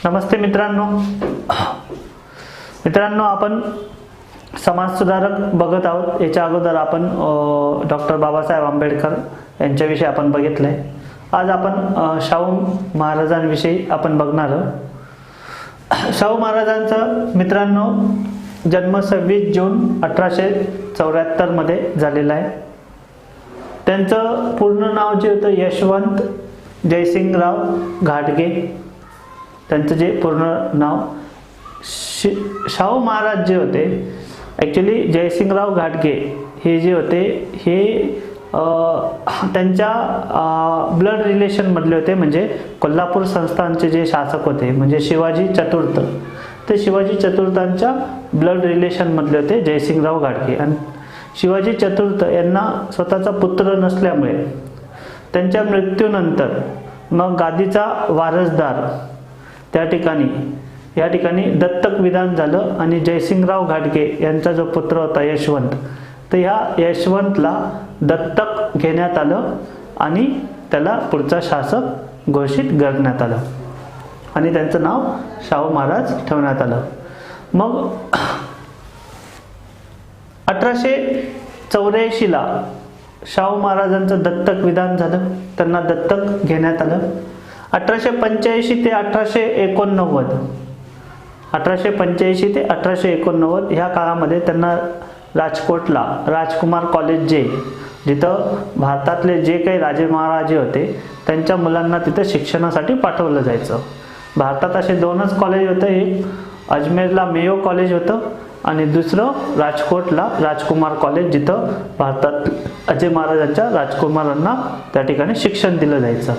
नमस्ते मित्रांनो, आपण समाजसुधारक बघत आहोत। याच्या अगोदर आपण डॉक्टर बाबासाहेब आंबेडकर यांच्याविषयी आपण बघितलंय। आज आपण शाहू महाराजांविषयी आपण बघणार आहोत। शाहू महाराजांचा मित्रांनो जन्म 26 जून 1874 मध्ये झालेला आहे। त्यांचं पूर्ण नाव जे होतं यशवंत जयसिंगराव घाटगे, त्यांचं जे पूर्ण नाव। शाहू महाराज जे होते ॲक्च्युली जयसिंगराव घाटगे हे जे होते हे त्यांच्या ब्लड रिलेशन मधले होते, म्हणजे कोल्हापूर संस्थानचे जे शासक होते म्हणजे शिवाजी चतुर्थ, ते शिवाजी चतुर्थांच्या ब्लड रिलेशन मधले होते जयसिंगराव घाटगे। आणि शिवाजी चतुर्थ यांना स्वतःचा पुत्र नसल्यामुळे त्यांच्या मृत्यूनंतर मग गादीचा वारसदार या ठिकाणी दत्तक विधान झालं आणि जयसिंगराव घाटगे यांचा जो पुत्र होता यशवंत, तर ह्या यशवंतला दत्तक घेण्यात आलं आणि त्याला पुढचा शासक घोषित करण्यात आलं आणि त्यांचं नाव शाहू महाराज ठेवण्यात आलं। मग 1884 ला शाहू महाराजांचं दत्तक विधान झालं, त्यांना दत्तक घेण्यात आलं। 1885 ते 1889 ते 1889 ह्या काळामध्ये त्यांना राजकोटला राजकुमार कॉलेज जिथं भारतातले जे काही राजे महाराजे होते त्यांच्या मुलांना तिथं शिक्षणासाठी पाठवलं जायचं। भारतात असे दोनच कॉलेज होते, एक अजमेरला मेयो कॉलेज होतं आणि दुसरं राजकोटला राजकुमार कॉलेज, जिथं भारतात अजय महाराजांच्या राजकुमारांना त्या ठिकाणी शिक्षण दिलं जायचं।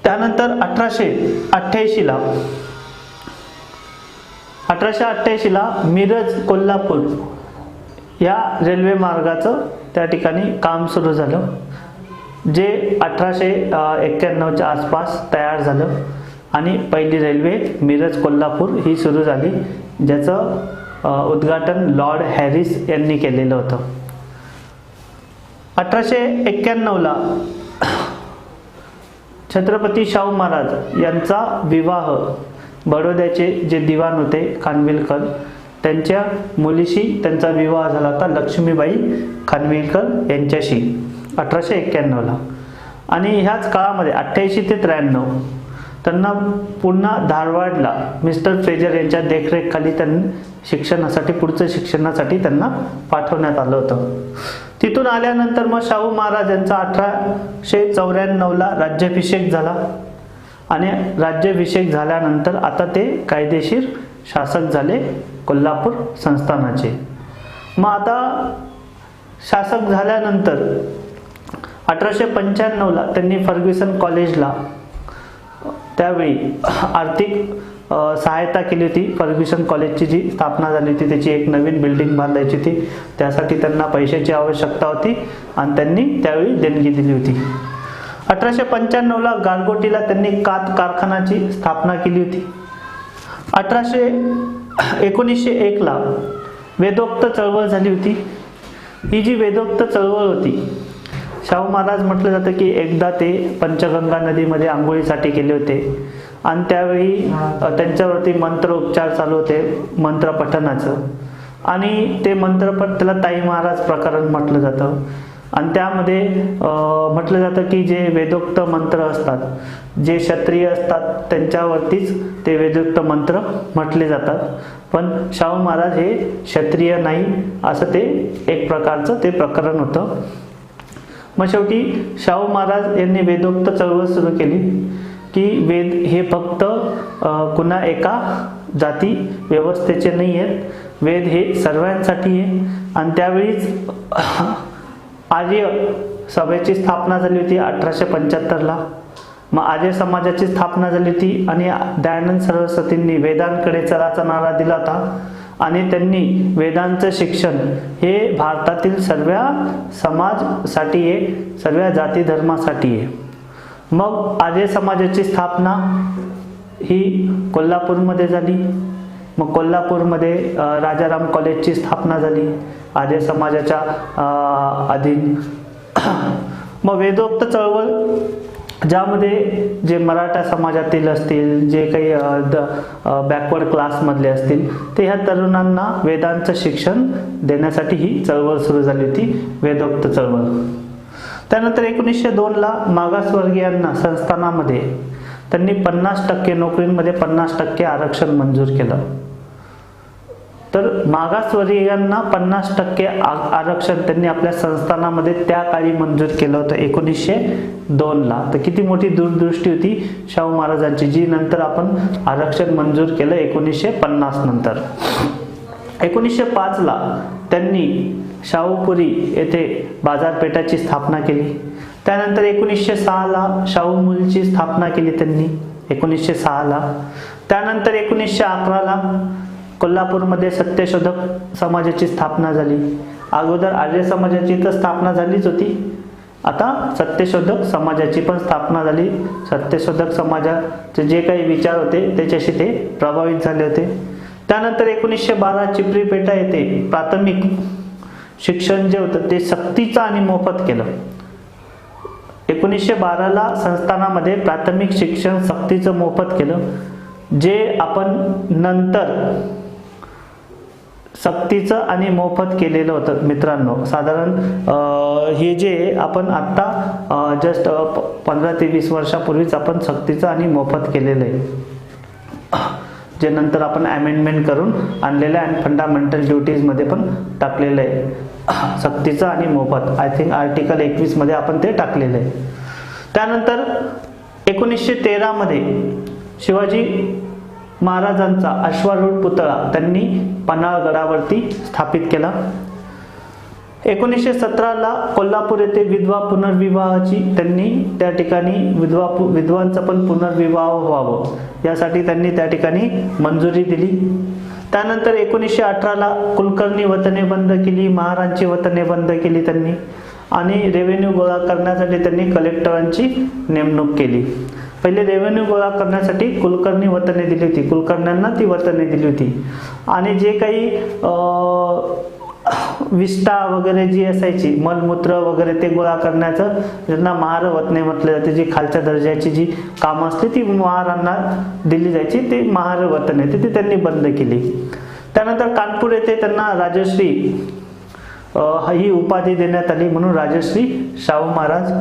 त्यानंतर 1888 ला मिरज कोल्हापूर या रेल्वे मार्गाचं त्या ठिकाणी काम सुरू झालं, जे 1891च्या आसपास तयार झालं आणि पहिली रेल्वे मिरज कोल्हापूर ही सुरू झाली, ज्याचं उद्घाटन लॉर्ड हॅरिस यांनी केलेलं होतं। 1891 ला छत्रपती शाहू महाराज यांचा विवाह बडोद्याचे जे दिवाण होते खानविलकर त्यांच्या मुलीशी त्यांचा विवाह झाला होता, लक्ष्मीबाई खानविलकर यांच्याशी 1891 ला। आणि ह्याच काळामध्ये 88 ते 93 त्यांना पुन्हा धारवाडला मिस्टर फ्रेजर यांच्या देखरेखीखाली त्यांनी पुढच्या शिक्षणासाठी त्यांना पाठवण्यात आलं होतं। तिथून आल्यानंतर मग शाहू महाराज यांचा 1894 ला राज्याभिषेक झाला आणि राज्याभिषेक झाल्यानंतर आता ते कायदेशीर शासक झाले कोल्हापूर संस्थानाचे। मग आता शासक झाल्यानंतर 1895 ला त्यांनी फर्ग्युसन कॉलेजला त्यावेळी आर्थिक सहायता केली होती। फर्ग्युसन कॉलेजची जी स्थापना झाली होती त्याची एक नवीन बिल्डिंग बांधायची होती, त्यासाठी त्यांना पैशाची आवश्यकता होती आणि त्यांनी त्यावेळी देणगी दिली होती। 1895 ला गारगोटीला त्यांनी कात कारखान्याची स्थापना केली होती। 1901 ला वेदोक्त चळवळ झाली होती। ही जी वेदोक्त चळवळ होती, शाहू महाराज म्हटलं जातं की एकदा ते पंचगंगा नदीमध्ये आंघोळीसाठी गेले होते आणि त्यावेळी त्यांच्यावरती मंत्र उपचार चालू होते मंत्र पठणाचं, आणि ते मंत्रपठ त्याला ताई महाराज प्रकरण म्हटलं जातं। आणि त्यामध्ये म्हटलं जातं की जे वेदोक्त मंत्र असतात, जे क्षत्रिय असतात त्यांच्यावरतीच ते वेदोक्त मंत्र म्हटले जातात, पण शाहू महाराज हे क्षत्रिय नाही असं ते एक प्रकारचं ते प्रकरण होतं। मग शेवटी शाहू महाराज यांनी वेदोक्त चळवळ सुरू केली की वेद हे फक्त कुणा एका जाती व्यवस्थेचे नाही आहेत, वेद हे सर्वांसाठी आहे। आणि त्यावेळीच आर्य सभेची स्थापना झाली होती 1875 ला। मग आर्य समाजाची स्थापना झाली होती आणि दयानंद सरस्वतींनी वेदांकडे चलाचा नारा दिला होता आणि त्यांनी वेदांचं शिक्षण हे भारतातील सर्व समाजासाठी आहे, सर्व जाती धर्मासाठी आहे। मग आर्य समाजाची स्थापना ही कोल्हापूरमध्ये झाली। मग कोल्हापूरमध्ये राजाराम कॉलेजची स्थापना झाली आर्य समाजाच्या अधीन। मग वेदोक्त चळवळ ज्यामध्ये जे मराठा समाजातील असतील, जे काही बॅकवर्ड क्लासमधले असतील, ते ह्या तरुणांना वेदांचं शिक्षण देण्यासाठी ही चळवळ सुरू झाली होती, वेदोक्त चळवळ. त्यानंतर 1902ला मागासवर्गीयांना संस्थानामध्ये त्यांनी 50% नोकरींमध्ये 50% आरक्षण मंजूर केलं. तर मागासवर्गीयांना 50% आरक्षण त्यांनी आपल्या संस्थानामध्ये त्या काळी मंजूर केलं होतं 1902ला. तर किती मोठी दूरदृष्टी होती शाहू महाराजांची, जी नंतर आपण आरक्षण मंजूर केलं 1950 नंतर. 1905ला त्यांनी शाहूपुरी येथे बाजारपेठाची स्थापना केली. त्यानंतर 1906ला शाहू मिलची स्थापना केली त्यांनी 1906ला. त्यानंतर 1911ला कोल्हापूरमध्ये सत्यशोधक समाजाची स्थापना झाली. अगोदर आर्य समाजाची तर स्थापना झालीच होती, आता सत्यशोधक समाजाची पण स्थापना झाली. सत्यशोधक समाजाचे जे काही विचार होते त्याच्याशी ते प्रभावित झाले होते. त्यानंतर 1912 चिपरी पेठा येथे प्राथमिक शिक्षण जे होतं ते सक्तीचं आणि मोफत केलं. 1912ला संस्थानामध्ये प्राथमिक शिक्षण सक्तीचं मोफत केलं. जे आपण नंतर सक्तीचं आणि मोफत केलेलं होतं मित्रांनो, साधारण हे जे आपण आत्ता जस्ट 15 ते 20 वर्षापूर्वीच आपण सक्तीचं आणि मोफत केलेलं आहे, जे नंतर आपण अमेंडमेंट करून आणलेलं आहे आणि फंडामेंटल ड्युटीजमध्ये पण टाकलेलं आहे सक्तीचं आणि मोफत. आय थिंक आर्टिकल 21 मध्ये आपण ते टाकलेलं आहे. त्यानंतर 1913 मध्ये शिवाजी महाराजांचा अश्वारूढ पुतळा त्यांनी पन्हाळगडावरती स्थापित केला. 1917ला कोल्हापूर येथे विधवा पुनर्विवाहाची त्यांनी त्या ठिकाणी विधवांचा पण पुनर्विवाह व्हावं यासाठी त्यांनी त्या ठिकाणी मंजुरी दिली. त्यानंतर 1918ला कुलकर्णी वतने बंद केली, महारांची वतने बंद केली त्यांनी, आणि रेव्हेन्यू गोळा करण्यासाठी त्यांनी कलेक्टरांची नेमणूक केली. पहिले रेव्हेन्यू गोळा करण्यासाठी कुलकर्णी वतने दिली होती, कुलकर्ण्यांना ती वतने दिली होती, आणि जे काही विष्ठा वगैरे जी असायची, मलमूत्र वगैरे ते गोळा करण्याचं ज्यांना महार वतने म्हटले जाते, जी खालच्या दर्जाची जी कामं असते ती महारांना दिली जायची, ते महार वतने ते त्यांनी बंद केली. त्यानंतर कानपूर येथे त्यांना राजश्री ही उपाधी देण्यात आली, म्हणून राजश्री शाहू महाराज.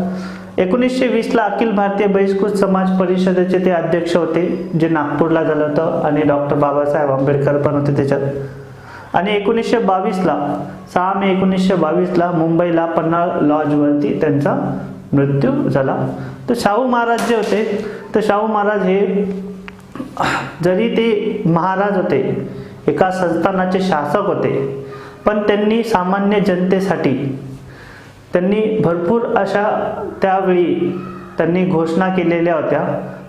1920ला अखिल भारतीय बहिष्कृत समाज परिषदेचे ते अध्यक्ष होते, जे नागपूरला झालं होतं, आणि डॉक्टर बाबासाहेब आंबेडकर पण होते त्याच्यात. आणि 1922ला 6 मे 1922ला मुंबईला पन्हाळ लॉजवरती त्यांचा मृत्यू झाला. तर शाहू महाराज जे होते, तर शाहू महाराज हे जरी ते महाराज होते, एका संस्थानाचे शासक होते, पण त्यांनी सामान्य जनतेसाठी त्यांनी भरपूर अशा त्यावेळी त्यांनी घोषणा केलेल्या होत्या.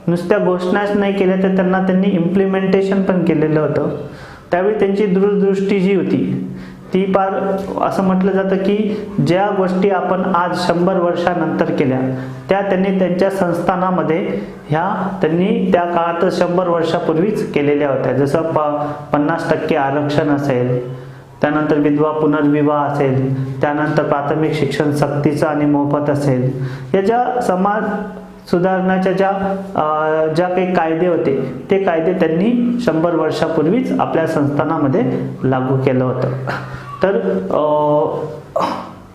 नुसत्या घोषणाच नाही केल्या तर त्यांनी इम्प्लिमेंटेशन पण केलेलं होतं. त्यावेळी त्यांची दूरदृष्टी जी होती ती फार, असं म्हटलं जातं की ज्या गोष्टी आपण आज 100 वर्षानंतर केल्या त्या त्यांनी त्यांच्या संस्थानामध्ये त्यांनी त्या काळात 100 वर्षापूर्वीच केलेल्या होत्या. जसं 50% आरक्षण असेल, त्यानंतर विधवा पुनर्विवाह असेल, त्यानंतर प्राथमिक शिक्षण सक्तीचं आणि मोफत असेल, या ज्या समाज सुधारण्याच्या ज्या काही कायदे होते ते कायदे त्यांनी 100 वर्षापूर्वीच आपल्या संस्थानामध्ये लागू केलं होतं. तर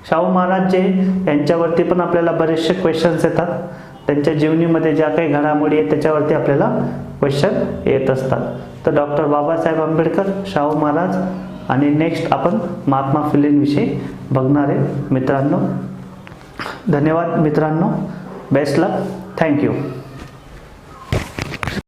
शाहू महाराज जे यांच्यावरती पण आपल्याला बरेचसे क्वेश्चन्स येतात, त्यांच्या जीवनीमध्ये ज्या काही घडामोडी आहेत त्याच्यावरती आपल्याला क्वेश्चन येत असतात. तर डॉक्टर बाबासाहेब आंबेडकर, शाहू महाराज, आणि नेक्स्ट आपण महात्मा फुलेंविषयी बघणार आहे मित्रांनो. धन्यवाद मित्रांनो, बेस्ट लक, थँक्यू.